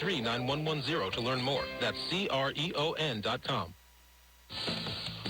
9110 to learn more. That's CREON.com.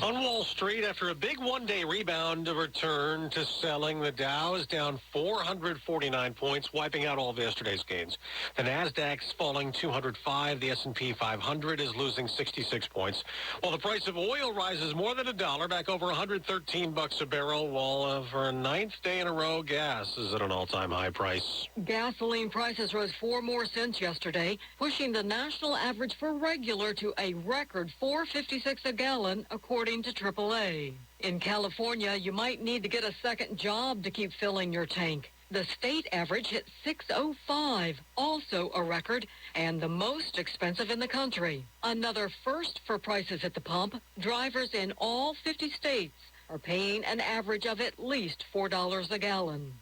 On Wall Street, after a big one-day rebound to return to selling, the Dow is down 449 points, wiping out all of yesterday's gains. The Nasdaq's falling 205. The S&P 500 is losing 66 points. While the price of oil rises more than $1, back over $113 a barrel, while for a ninth day in a row, gas is at an all-time high price. Gasoline prices rose 4 more cents yesterday, pushing the national average for regular to a record $4.56 a gallon, according to AAA. In California, you might need to get a second job to keep filling your tank. The state average hit $6.05, also a record, and the most expensive in the country. Another first for prices at the pump. Drivers in all 50 states are paying an average of at least $4 a gallon.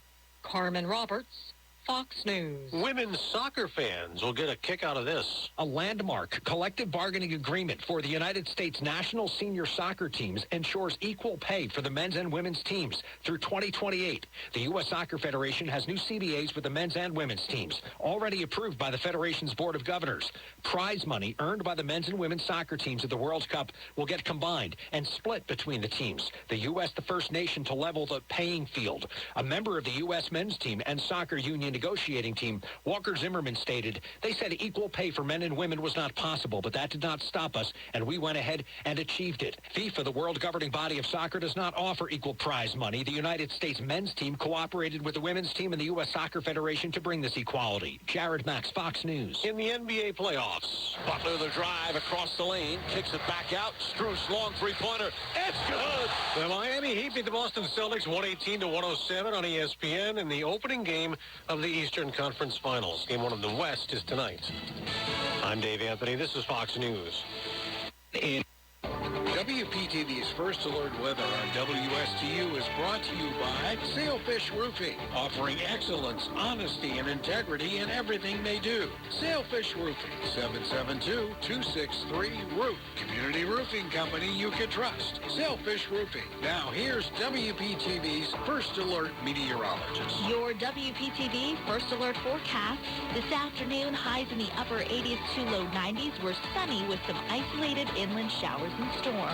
Carmen Roberts, Fox News. Women's soccer fans will get a kick out of this. A landmark collective bargaining agreement for the United States national senior soccer teams ensures equal pay for the men's and women's teams through 2028. The U.S. Soccer Federation has new CBAs with the men's and women's teams, already approved by the Federation's Board of Governors. Prize money earned by the men's and women's soccer teams at the World Cup will get combined and split between the teams. The U.S., the first nation to level the paying field. A member of the U.S. men's team and soccer union negotiating team, Walker Zimmerman, stated, "They said equal pay for men and women was not possible, but that did not stop us, and we went ahead and achieved it." FIFA, the world governing body of soccer, does not offer equal prize money. The United States men's team cooperated with the women's team and the U.S. Soccer Federation to bring this equality. Jared Max, Fox News. In the NBA playoffs, Butler the drive across the lane, kicks it back out, Strus long three-pointer, it's good! The Miami Heat beat the Boston Celtics 118-107 on ESPN in the opening game of the Eastern Conference Finals. Game 1 of the West is tonight. I'm Dave Anthony. This is Fox News. WPTV's First Alert Weather on WSTU is brought to you by Sailfish Roofing, offering excellence, honesty, and integrity in everything they do. Sailfish Roofing, 772-263-ROOF. Community roofing company you can trust. Sailfish Roofing. Now here's WPTV's First Alert meteorologist. Your WPTV First Alert forecast. This afternoon, highs in the upper 80s to low 90s were sunny with some isolated inland showers and storms.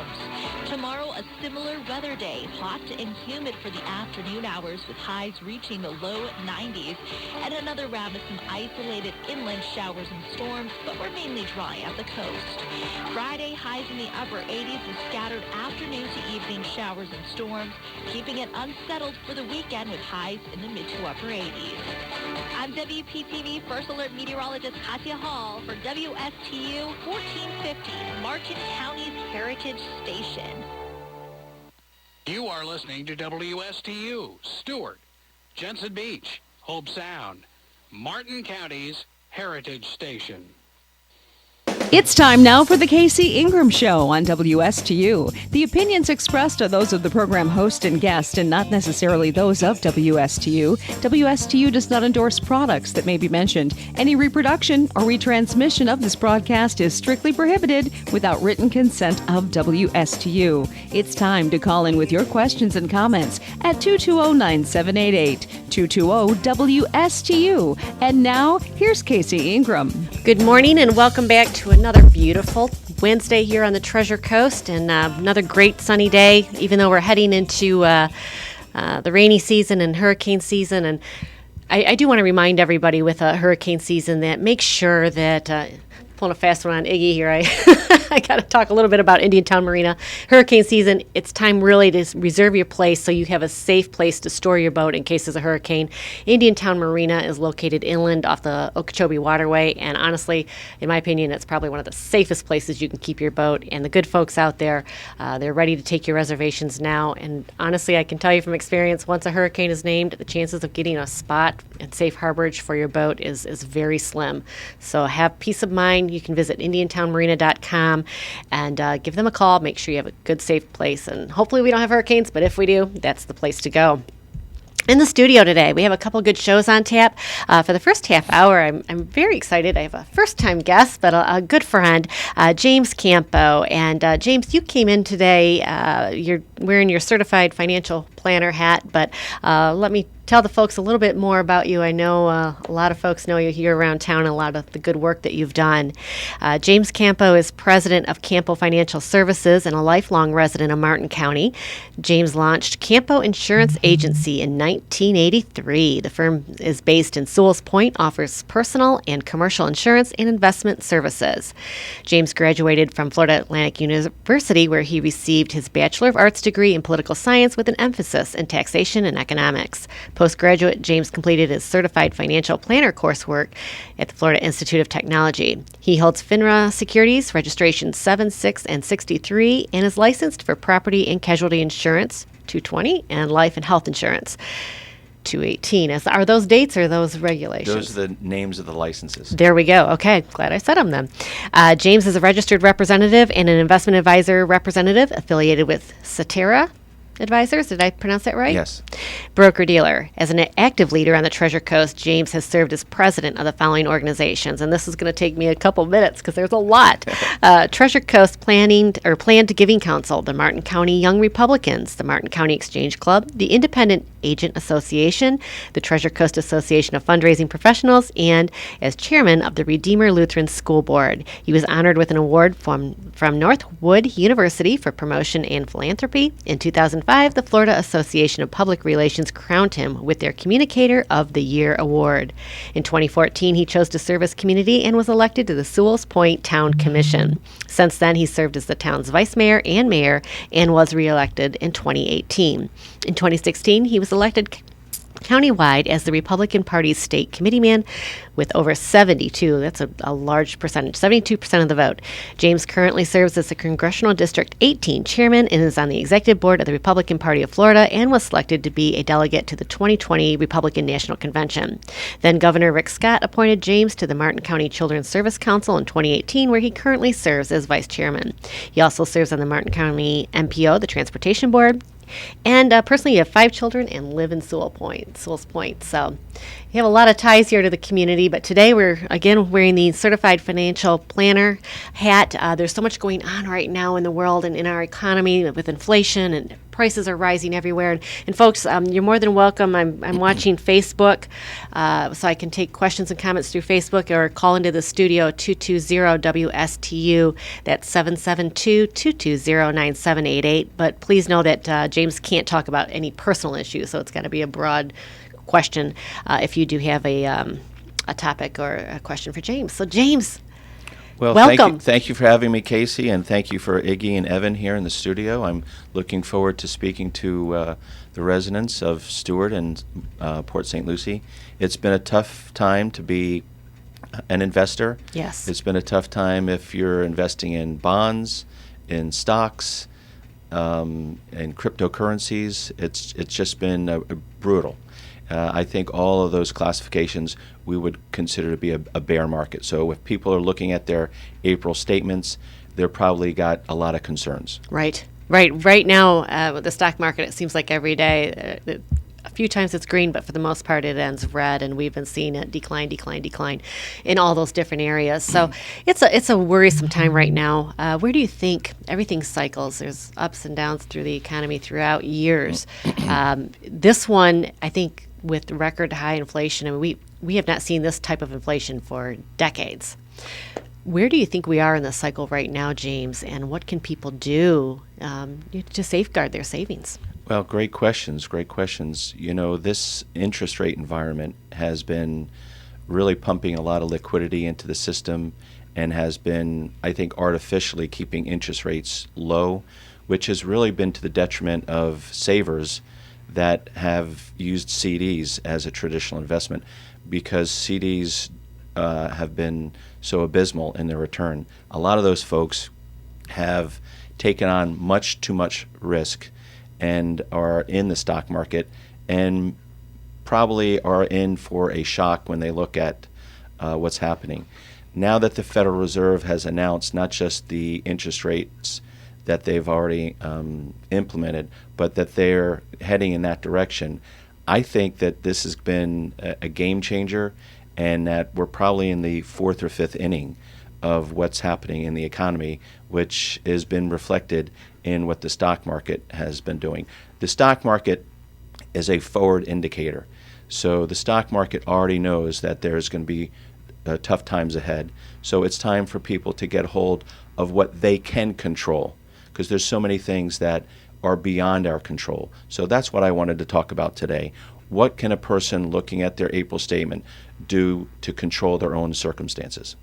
Tomorrow, a similar weather day, hot and humid for the afternoon hours with highs reaching the low 90s, and another round of some isolated inland showers and storms, but we're mainly dry at the coast. Friday, highs in the upper 80s and scattered afternoon to evening showers and storms, keeping it unsettled for the weekend with highs in the mid to upper 80s. I'm WPTV First Alert meteorologist Katya Hall for WSTU 1450, Martin County's Heritage Station. You are listening to WSTU, Stewart, Jensen Beach, Hope Sound, Martin County's Heritage Station. It's time now for the Casey Ingram Show on WSTU. The opinions expressed are those of the program host and guest and not necessarily those of WSTU. WSTU does not endorse products that may be mentioned. Any reproduction or retransmission of this broadcast is strictly prohibited without written consent of WSTU. It's time to call in with your questions and comments at 220-9788, 220-WSTU. And now, here's Casey Ingram. Good morning and welcome back to another beautiful Wednesday here on the Treasure Coast, and another great sunny day, even though we're heading into the rainy season and hurricane season. And I do want to remind everybody with a hurricane season that make sure that pulling a fast one on Iggy here. I got to talk a little bit about Indiantown Marina. Hurricane season, it's time really to reserve your place so you have a safe place to store your boat in case there's a hurricane. Indiantown Marina is located inland off the Okeechobee Waterway, and honestly, in my opinion, it's probably one of the safest places you can keep your boat. And the good folks out there, they're ready to take your reservations now. And honestly, I can tell you from experience, once a hurricane is named, the chances of getting a spot and safe harborage for your boat is very slim. So have peace of mind. You can visit IndiantownMarina.com and give them a call. Make sure you have a good, safe place. And hopefully we don't have hurricanes, but if we do, that's the place to go. In the studio today, we have a couple good shows on tap. For the first half hour, I'm very excited. I have a first-time guest, but a good friend, James Campo. And James, you came in today. You're wearing your certified financial planner hat, but let me tell the folks a little bit more about you. I know a lot of folks know you here around town and a lot of the good work that you've done. James Campo is president of Campo Financial Services and a lifelong resident of Martin County. James launched Campo Insurance Agency in 1983. The firm is based in Sewell's Point, offers personal and commercial insurance and investment services. James graduated from Florida Atlantic University, where he received his Bachelor of Arts degree in political science with an emphasis in taxation and economics. Postgraduate, James completed his certified financial planner coursework at the Florida Institute of Technology. He holds FINRA securities, registration 7, 6, and 63, and is licensed for property and casualty insurance 220 and life and health insurance 218. Are those dates or those regulations? Those are the names of the licenses. There we go. Okay, glad I said them then. James is a registered representative and an investment advisor representative affiliated with Cetera Advisors. Did I pronounce that right? Yes. Broker-dealer. As an active leader on the Treasure Coast, James has served as president of the following organizations, and this is going to take me a couple minutes because there's a lot. Treasure Coast Planned Giving Council, the Martin County Young Republicans, the Martin County Exchange Club, the Independent Agent Association, the Treasure Coast Association of Fundraising Professionals, and as chairman of the Redeemer Lutheran School Board. He was honored with an award from Northwood University for promotion and philanthropy. In 2005, the Florida Association of Public Relations crowned him with their Communicator of the Year award. In 2014, he chose to serve his community and was elected to the Sewell's Point Town Commission. Since then, he served as the town's vice mayor and was reelected in 2018. In 2016, he was elected countywide as the Republican Party's state committeeman with over 72. That's a large percentage, 72% of the vote. James currently serves as the Congressional District 18 chairman and is on the executive board of the Republican Party of Florida and was selected to be a delegate to the 2020 Republican National Convention. Then Governor Rick Scott appointed James to the Martin County Children's Service Council in 2018, where he currently serves as vice chairman. He also serves on the Martin County MPO, the Transportation Board. And personally, you have 5 children and live in Sewell's Point. So you have a lot of ties here to the community. But today we're, again, wearing the Certified Financial Planner hat. There's so much going on right now in the world and in our economy with inflation, and prices are rising everywhere. And folks, you're more than welcome. I'm watching Facebook, so I can take questions and comments through Facebook or call into the studio 220-WSTU. That's 772-220-9788. But please know that James can't talk about any personal issues, so it's got to be a broad question if you do have a topic or a question for James. So James, well, welcome. Thank you for having me, Casey, and thank you for Iggy and Evan here in the studio. I'm looking forward to speaking to the residents of Stewart and Port St. Lucie. It's been a tough time to be an investor. Yes. It's been a tough time if you're investing in bonds, in stocks, in cryptocurrencies. It's just been brutal. I think all of those classifications we would consider to be a bear market. So if people are looking at their April statements, they're probably got a lot of concerns. Right now, with the stock market, it seems like every day, a few times it's green, but for the most part it ends red, and we've been seeing it decline in all those different areas. So it's a worrisome time right now. Where do you think everything cycles? There's ups and downs through the economy throughout years. This one, I think, with record high inflation, and we have not seen this type of inflation for decades. Where do you think we are in the cycle right now, James, and what can people do to safeguard their savings? Well, great questions. You know, this interest rate environment has been really pumping a lot of liquidity into the system and has been, I think, artificially keeping interest rates low, which has really been to the detriment of savers that have used CDs as a traditional investment, because CDs have been so abysmal in their return. A lot of those folks have taken on much too much risk and are in the stock market and probably are in for a shock when they look at what's happening. Now that the Federal Reserve has announced not just the interest rates that they've already implemented, but that they're heading in that direction, I think that this has been a game changer, and that we're probably in the 4th or 5th inning of what's happening in the economy, which has been reflected in what the stock market has been doing. The stock market is a forward indicator. So the stock market already knows that there's going to be tough times ahead. So it's time for people to get hold of what they can control, because there's so many things that are beyond our control. So that's what I wanted to talk about today. What can a person looking at their April statement do to control their own circumstances?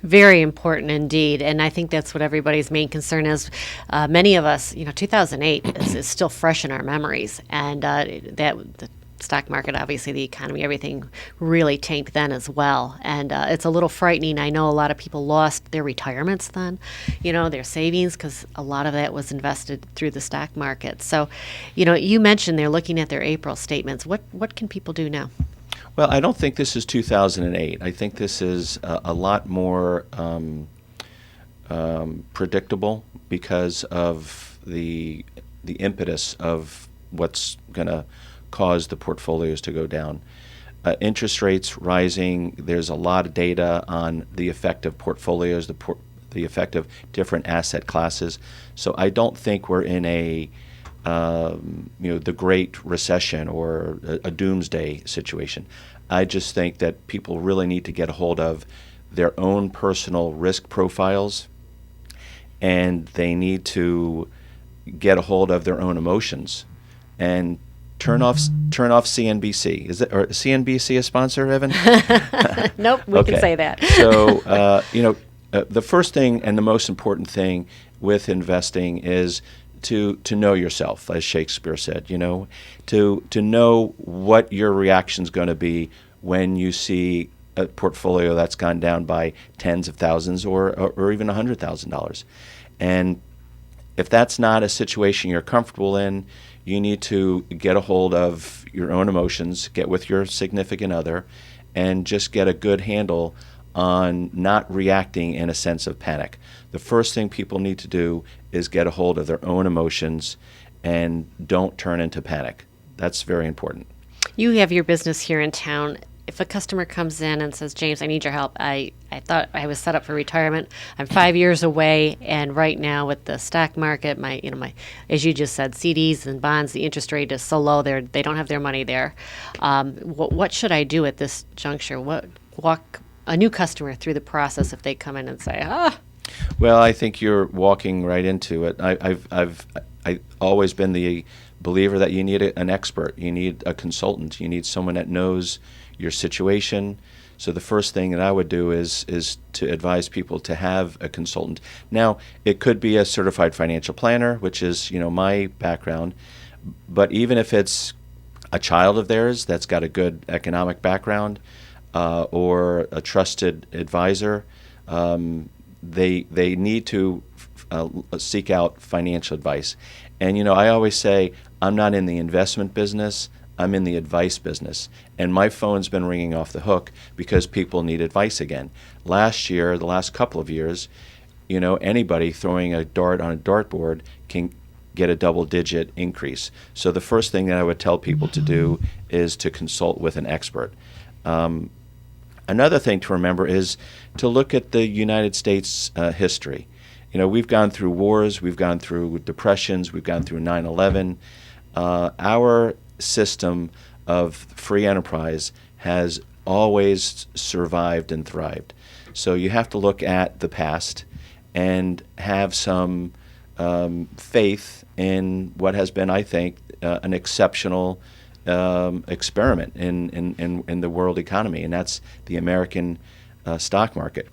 Very important indeed, and I think that's what everybody's main concern is. Many of us, 2008 is still fresh in our memories, and the stock market, obviously the economy, everything really tanked then as well, and it's a little frightening. I know a lot of people lost their retirements then, their savings, because a lot of that was invested through the stock market. So, you mentioned they're looking at their April statements. What can people do now? Well, I don't think this is 2008. I think this is a lot more predictable because of the impetus of what's going to cause the portfolios to go down. Interest rates rising. There's a lot of data on the effect of portfolios, the effect of different asset classes. So I don't think we're in the Great Recession or a doomsday situation. I just think that people really need to get a hold of their own personal risk profiles, and they need to get a hold of their own emotions and turn off CNBC. Is CNBC a sponsor, Evan? Nope, we can say that. So, the first thing and the most important thing with investing is to know yourself, as Shakespeare said, to know what your reaction's going to be when you see a portfolio that's gone down by tens of thousands or even $100,000. And if that's not a situation you're comfortable in, you need to get a hold of your own emotions, get with your significant other, and just get a good handle on not reacting in a sense of panic. The first thing people need to do is get a hold of their own emotions and don't turn into panic. That's very important. You have your business here in town. If a customer comes in and says, James, I need your help. I thought I was set up for retirement. I'm 5 years away, and right now with the stock market, my as you just said, CDs and bonds, the interest rate is so low, they don't have their money there. What should I do at this juncture? Walk a new customer through the process if they come in and say, Well, I think you're walking right into it. I've always been the believer that you need an expert, you need a consultant, you need someone that knows your situation. So the first thing that I would do is to advise people to have a consultant. Now, it could be a certified financial planner, which is my background, but even if it's a child of theirs that's got a good economic background, or a trusted advisor, they need to seek out financial advice. And I always say, I'm not in the investment business, I'm in the advice business. And my phone's been ringing off the hook because people need advice again. Last year, the last couple of years, anybody throwing a dart on a dartboard can get a double-digit increase. So the first thing that I would tell people to do is to consult with an expert. Another thing to remember is to look at the United States history. We've gone through wars, we've gone through depressions, we've gone through 9/11. Our system of free enterprise has always survived and thrived. So you have to look at the past and have some faith in what has been, I think, an exceptional experiment in the world economy, and that's the American stock market.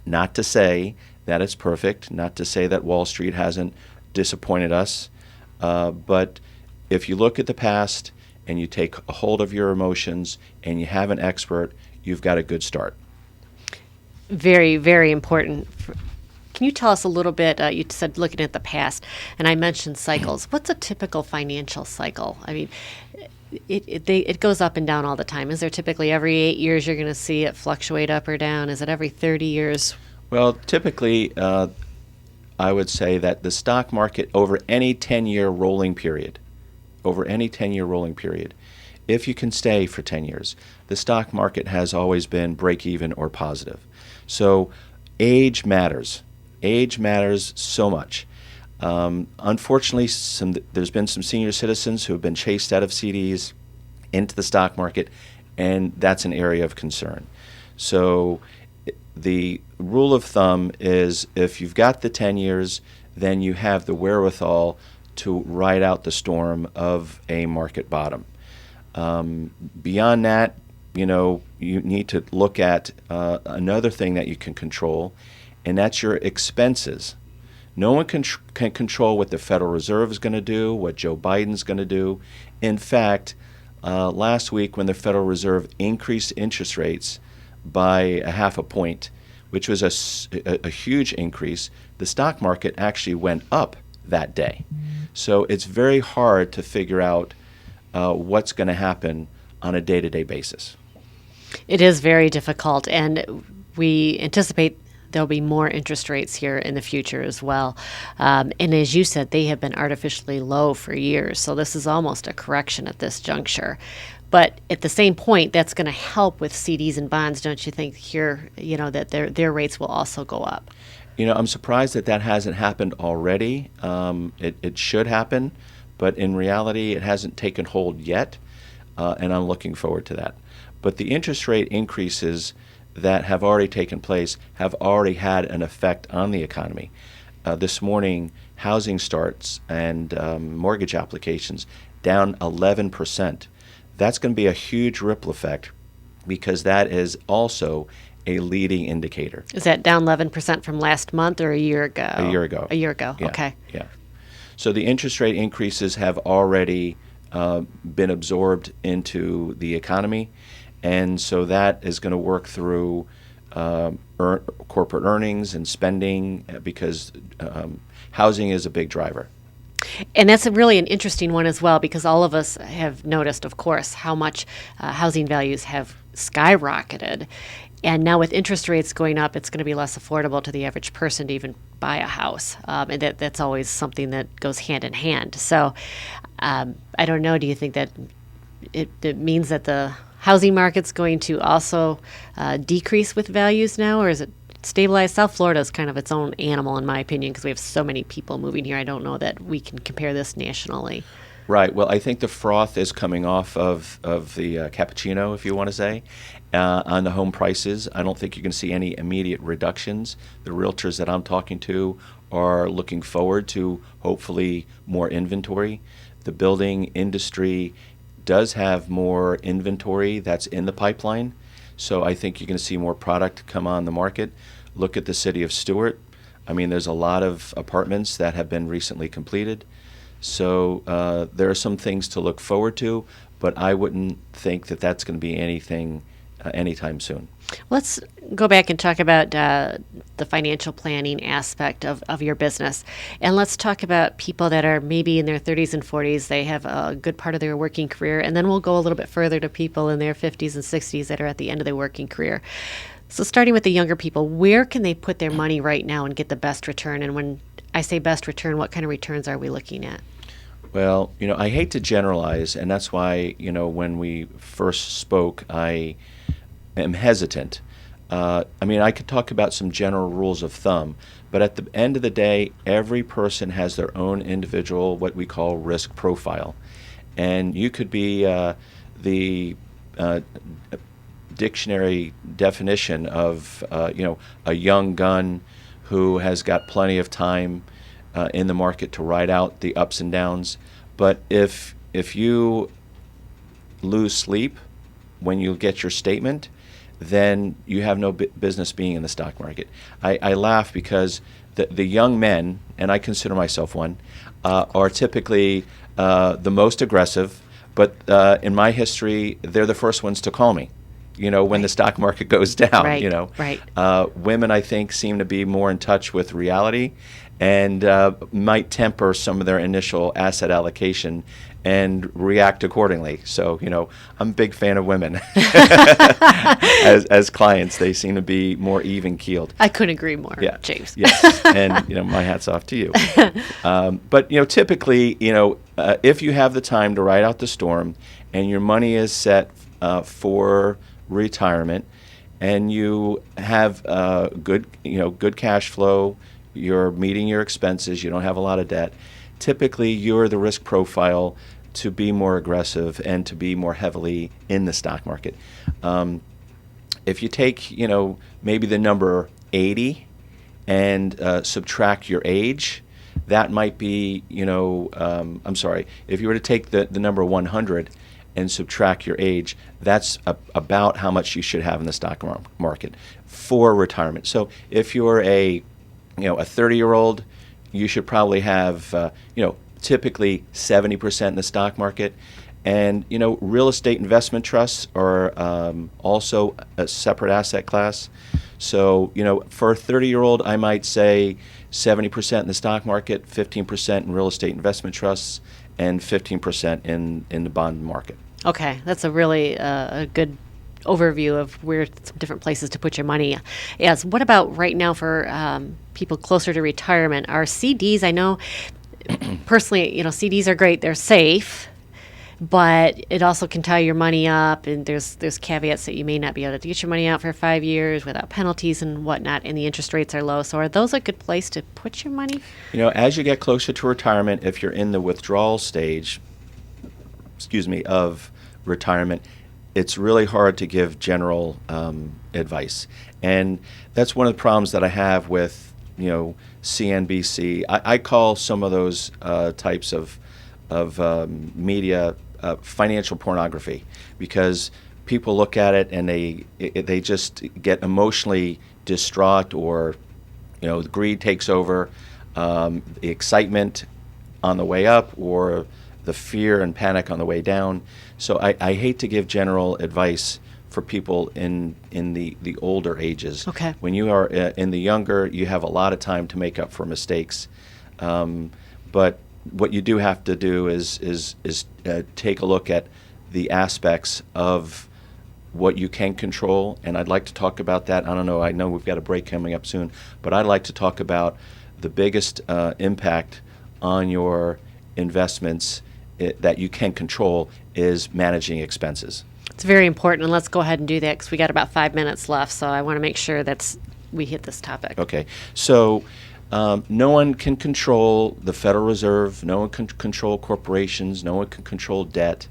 Not to say that it's perfect, not to say that Wall Street hasn't disappointed us, but if you look at the past and you take a hold of your emotions and you have an expert, you've got a good start. Very, very important. Can you tell us a little bit, you said looking at the past, and I mentioned cycles. What's a typical financial cycle? I mean, it goes up and down all the time. Is there typically every 8 years you're going to see it fluctuate up or down? Is it every 30 years? Well, typically, I would say that the stock market over any 10-year rolling period, if you can stay for 10 years, the stock market has always been break even or positive. So age matters. Age matters so much. Unfortunately, there's been some senior citizens who have been chased out of CDs into the stock market, and that's an area of concern. So the rule of thumb is if you've got the 10 years, then you have the wherewithal to ride out the storm of a market bottom. Beyond that, you need to look at another thing that you can control, and that's your expenses. No one can control what the Federal Reserve is going to do, what Joe Biden's going to do. In fact, last week when the Federal Reserve increased interest rates by a half a point, which was a huge increase, the stock market actually went up that day. So it's very hard to figure out what's going to happen on a day-to-day basis. It is very difficult, and we anticipate there'll be more interest rates here in the future as well. And as you said, they have been artificially low for years, so this is almost a correction at this juncture. But at the same point, that's going to help with CDs and bonds, don't you think, here, that their rates will also go up? I'm surprised that hasn't happened already. It should happen, but in reality, it hasn't taken hold yet, and I'm looking forward to that. But the interest rate increases that have already taken place have already had an effect on the economy. This morning, housing starts and mortgage applications down 11%. That's going to be a huge ripple effect because that is also a leading indicator. Is that down 11% from last month or a year ago? A year ago. A year ago, Yeah, okay. Yeah. So the interest rate increases have already been absorbed into the economy, and so that is going to work through corporate earnings and spending because housing is a big driver. And that's really an interesting one as well, because all of us have noticed, of course, how much housing values have skyrocketed. And now with interest rates going up, it's going to be less affordable to the average person to even buy a house. And that's always something that goes hand in hand. So I don't know, do you think that it means that the housing market's going to also decrease with values now, or is it stabilized? South Florida is kind of its own animal, in my opinion, because we have so many people moving here. I don't know that we can compare this nationally. Right. Well, I think the froth is coming off of the cappuccino, if you want to say, on the home prices. I don't think you can see any immediate reductions. The realtors that I'm talking to are looking forward to hopefully more inventory. The building industry does have more inventory that's in the pipeline. So I think you're going to see more product come on the market. Look at the city of Stewart. I mean, there's a lot of apartments that have been recently completed. So there are some things to look forward to, but I wouldn't think that that's going to be anything anytime soon. Let's go back and talk about the financial planning aspect of your business. And let's talk about people that are maybe in their 30s and 40s. They have a good part of their working career. And then we'll go a little bit further to people in their 50s and 60s that are at the end of their working career. So starting with the younger people, where can they put their money right now and get the best return? And when I say best return, what kind of returns are we looking at? Well, I hate to generalize, and that's why, when we first spoke, I am hesitant. I mean, I could talk about some general rules of thumb, but at the end of the day, every person has their own individual, what we call risk profile. And you could be the dictionary definition of, a young gun who has got plenty of time in the market to ride out the ups and downs. But if you lose sleep when you get your statement, then you have no business being in the stock market. I laugh because the young men, and I consider myself one, are typically the most aggressive, but in my history, they're the first ones to call me, when the stock market goes down. Right. Women, I think, seem to be more in touch with reality and might temper some of their initial asset allocation and react accordingly. So, I'm a big fan of women. as clients, they seem to be more even-keeled. I couldn't agree more, Yeah. James. Yes, and, my hat's off to you. But, typically, if you have the time to ride out the storm and your money is set for retirement and you have good cash flow, you're meeting your expenses, you don't have a lot of debt, typically you're the risk profile to be more aggressive and to be more heavily in the stock market. If you take, maybe the number 80 and subtract your age, that might be, I'm sorry, if you were to take the number 100 and subtract your age, that's about how much you should have in the stock market for retirement. So if you're a 30-year-old, you should probably have, typically 70% in the stock market. And, real estate investment trusts are also a separate asset class. So, for a 30-year-old, I might say 70% in the stock market, 15% in real estate investment trusts, and 15% in the bond market. Okay, that's a really a good overview of where some different places to put your money. Yes. What about right now for people closer to retirement? Are CDs? I know personally, CDs are great. They're safe, but it also can tie your money up, and there's caveats that you may not be able to get your money out for 5 years without penalties and whatnot, and the interest rates are low. So are those a good place to put your money? As you get closer to retirement, if you're in the withdrawal stage, of retirement, it's really hard to give general advice. And that's one of the problems that I have with, CNBC. I call some of those types of media financial pornography, because people look at it and they just get emotionally distraught, or the greed takes over, the excitement on the way up, or the fear and panic on the way down. So I hate to give general advice for people in the older ages. Okay. When you are in the younger, you have a lot of time to make up for mistakes, but what you do have to do is take a look at the aspects of what you can control, and I'd like to talk about that. I don't know, I know we've got a break coming up soon, but I'd like to talk about the biggest impact on your investments that you can control is managing expenses. It's very important, and let's go ahead and do that because we got about 5 minutes left, so I want to make sure we hit this topic. Okay, so no one can control the Federal Reserve, no one can control corporations, no one can control debt.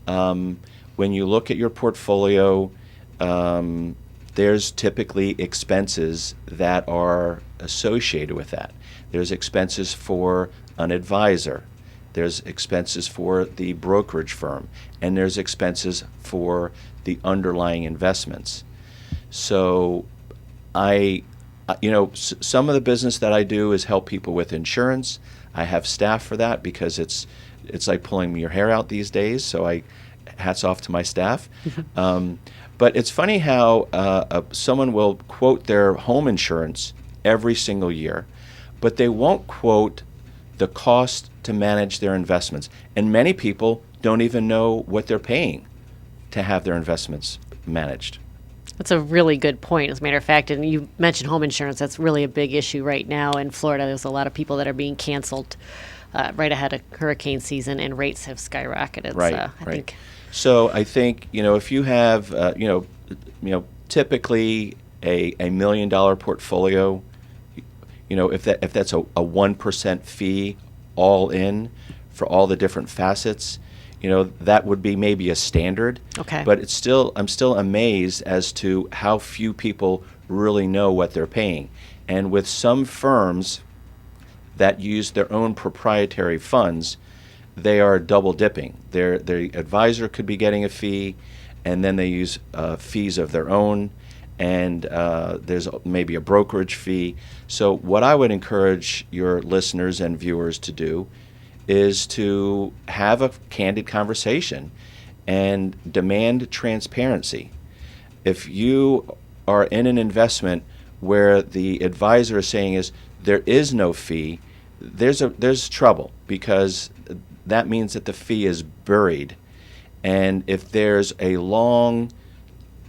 When you look at your portfolio, there's typically expenses that are associated with that. There's expenses for an advisor, there's expenses for the brokerage firm, and there's expenses for the underlying investments. So some of the business that I do is help people with insurance. I have staff for that because it's like pulling your hair out these days. So hats off to my staff. But it's funny how someone will quote their home insurance every single year, but they won't quote the cost to manage their investments. And many people don't even know what they're paying to have their investments managed. That's a really good point, as a matter of fact. And you mentioned home insurance. That's really a big issue right now in Florida. There's a lot of people that are being canceled right ahead of hurricane season, and rates have skyrocketed. Right, I right. think. So I think, if you have, typically a $1 million portfolio, if that's a 1% fee all in for all the different facets, that would be maybe a standard. Okay. But I'm still amazed as to how few people really know what they're paying. And with some firms that use their own proprietary funds, they are double dipping. Their advisor could be getting a fee, and then they use fees of their own, and there's maybe a brokerage fee. So what I would encourage your listeners and viewers to do is to have a candid conversation and demand transparency. If you are in an investment where the advisor is saying there is no fee, there's trouble, because that means that the fee is buried. And if there's a long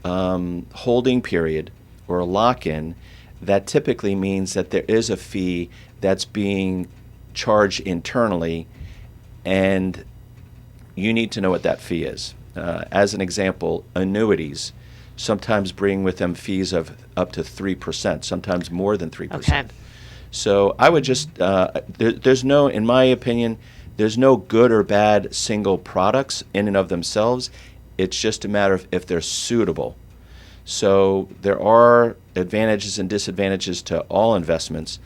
holding period or a lock-in, that typically means that there is a fee that's being charged internally, and you need to know what that fee is. As an example, annuities sometimes bring with them fees of up to 3%, sometimes more than 3%. Okay. So I would just, in my opinion, there's no good or bad single products in and of themselves. It's just a matter of if they're suitable. So there are advantages and disadvantages to all investments.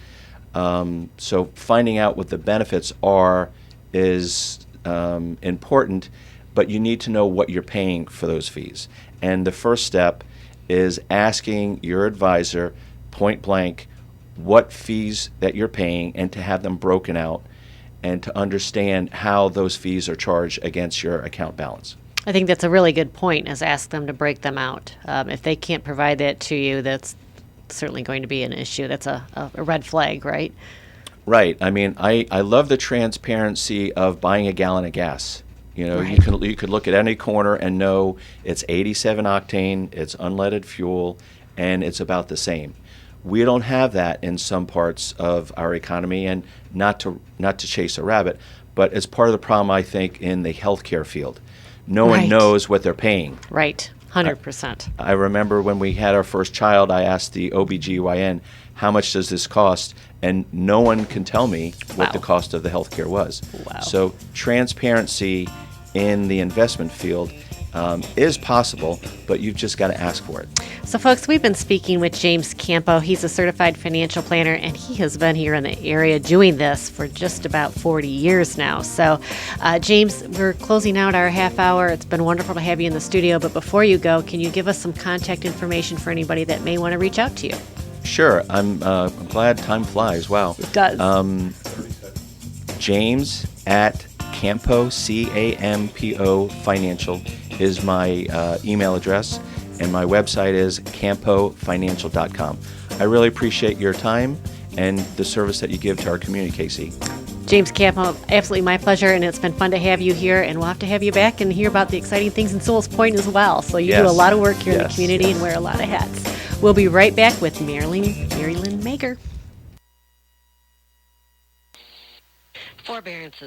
So finding out what the benefits are is important, but you need to know what you're paying for those fees. And the first step is asking your advisor point blank what fees that you're paying and to have them broken out and to understand how those fees are charged against your account balance. I think that's a really good point, is ask them to break them out. If they can't provide that to you, that's certainly going to be an issue. That's a red flag, right? Right. I mean, I love the transparency of buying a gallon of gas. You know, Right. you could look at any corner and know it's 87 octane, it's unleaded fuel, and it's about the same. We don't have that in some parts of our economy, and not to chase a rabbit, but it's part of the problem, I think, in the healthcare field. No one Right. knows what they're paying. Right, 100%. I remember when we had our first child, I asked the OBGYN, how much does this cost? And no one can tell me what Wow. the cost of the healthcare was. Wow. So transparency in the investment field is possible, but you've just got to ask for it. So, folks, we've been speaking with James Campo. He's a certified financial planner, and he has been here in the area doing this for just about 40 years now. So, James, we're closing out our half hour. It's been wonderful to have you in the studio. But before you go, can you give us some contact information for anybody that may want to reach out to you? Sure. I'm glad time flies. Wow. It does. James at Campo, Campo Financial is my email address, and my website is campofinancial.com. I really appreciate your time and the service that you give to our community, Casey. James Campo, absolutely my pleasure, and it's been fun to have you here, and we'll have to have you back and hear about the exciting things in Sewell's Point as well. So you do a lot of work here in the community and wear a lot of hats. We'll be right back with Mary Lynn Mager. Forbearances.